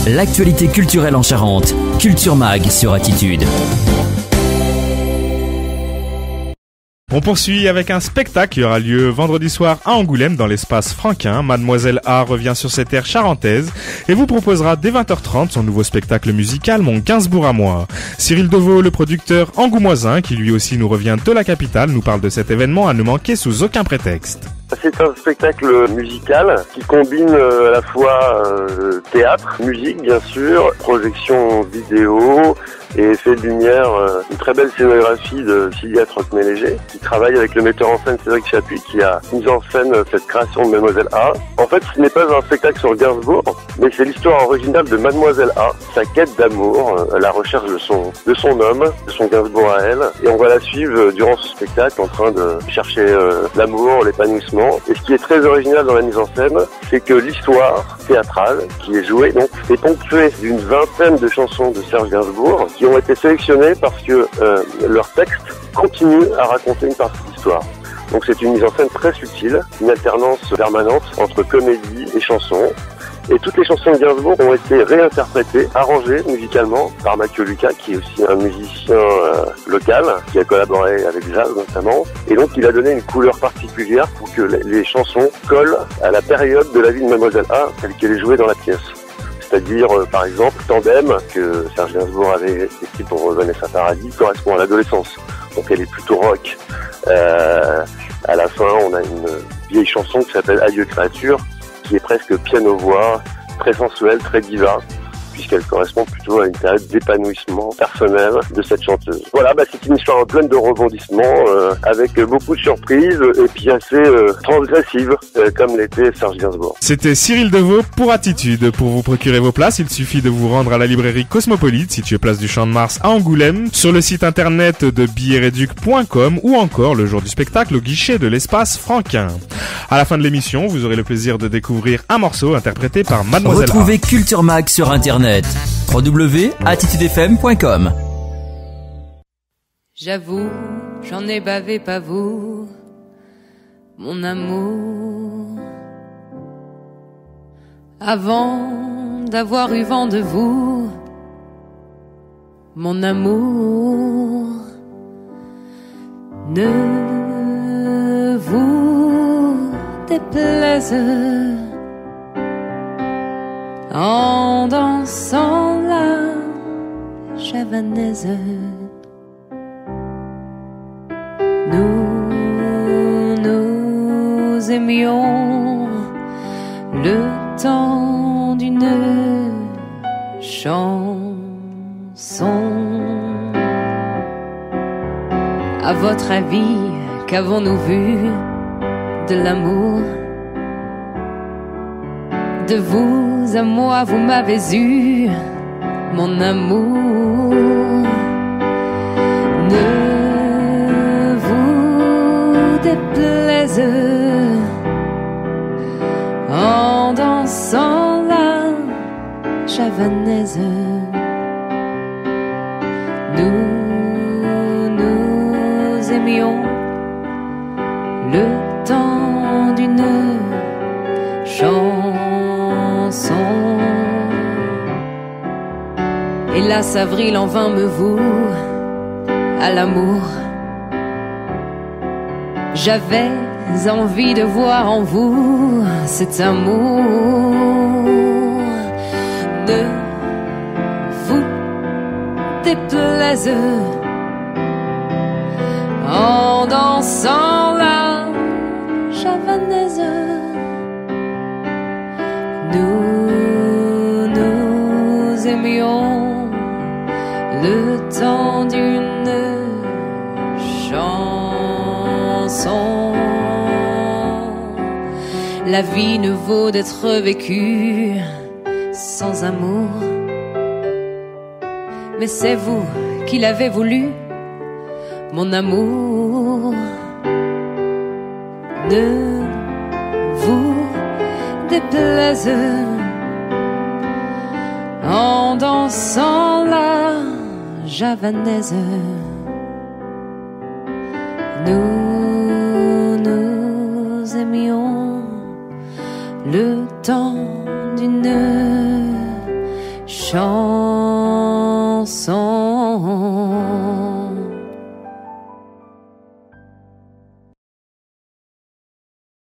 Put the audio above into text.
L'actualité culturelle en Charente. Culture Mag sur Attitude. On poursuit avec un spectacle qui aura lieu vendredi soir à Angoulême dans l'espace Franquin. Mademoiselle A revient sur ses terres charentaises et vous proposera dès 20h30 son nouveau spectacle musical Mon Gainsbourg à moi. Cyril Deveau, le producteur angoumoisin, qui lui aussi nous revient de la capitale, nous parle de cet événement à ne manquer sous aucun prétexte. C'est un spectacle musical qui combine à la fois théâtre, musique bien sûr, projection vidéo et effets de lumière, une très belle scénographie de Sylvia Trocmé-Léger qui travaille avec le metteur en scène Cédric Chapuis qui a mis en scène cette création de Mademoiselle A. En fait, ce n'est pas un spectacle sur Gainsbourg, mais c'est l'histoire originale de Mademoiselle A, sa quête d'amour, la recherche de son homme, de son Gainsbourg à elle. Et on va la suivre durant ce spectacle en train de chercher l'amour, l'épanouissement. Et ce qui est très original dans la mise en scène, c'est que l'histoire théâtrale qui est jouée donc est ponctuée d'une vingtaine de chansons de Serge Gainsbourg qui ont été sélectionnées parce que leur texte continue à raconter une partie de l'histoire. Donc c'est une mise en scène très subtile, une alternance permanente entre comédie et chansons. Et toutes les chansons de Gainsbourg ont été réinterprétées, arrangées musicalement par Mathieu Lucas, qui est aussi un musicien local, qui a collaboré avec Jazz notamment. Et donc il a donné une couleur particulière pour que les chansons collent à la période de la vie de Mademoiselle A, telle qu'elle est jouée dans la pièce. C'est-à-dire, par exemple, Tandem, que Serge Gainsbourg avait écrit pour Vanessa Paradis, correspond à l'adolescence. Donc elle est plutôt rock. À la fin, on a une vieille chanson qui s'appelle Adieu créature, qui est presque piano-voix, très sensuelle, très diva, puisqu'elle correspond plutôt à une période d'épanouissement personnel de cette chanteuse. Voilà, c'est une histoire pleine de rebondissements, avec beaucoup de surprises, et puis assez transgressive, comme l'était Serge Gainsbourg. C'était Cyril Deveau pour Attitude. Pour vous procurer vos places, il suffit de vous rendre à la librairie Cosmopolite, située place du Champ de Mars à Angoulême, sur le site internet de billetreduc.com ou encore le jour du spectacle au guichet de l'espace Franquin. À la fin de l'émission, vous aurez le plaisir de découvrir un morceau interprété par Mademoiselle A. Retrouvez Culture Mag sur Internet. www.attitudefm.com. J'avoue, j'en ai bavé pas vous, mon amour. Avant d'avoir eu vent de vous, mon amour. Ne vous déplaise en dansant la javanaise. Nous aimions le temps d'une chanson. À votre avis, qu'avons-nous vu de l'amour? De vous à moi, vous m'avez eu, mon amour. Ne vous déplaise en dansant la javanaise. Nous aimions le temps d'une chanson. Hélas, avril en vain me voue à l'amour. J'avais envie de voir en vous cet amour. Ne vous déplaise en dansant la javanaise. Nous aimions le temps d'une chanson. La vie ne vaut d'être vécue sans amour. Mais c'est vous qui l'avez voulu, mon amour. Ne vous déplaise en dansant la javanaise. Nous aimions le temps d'une chanson.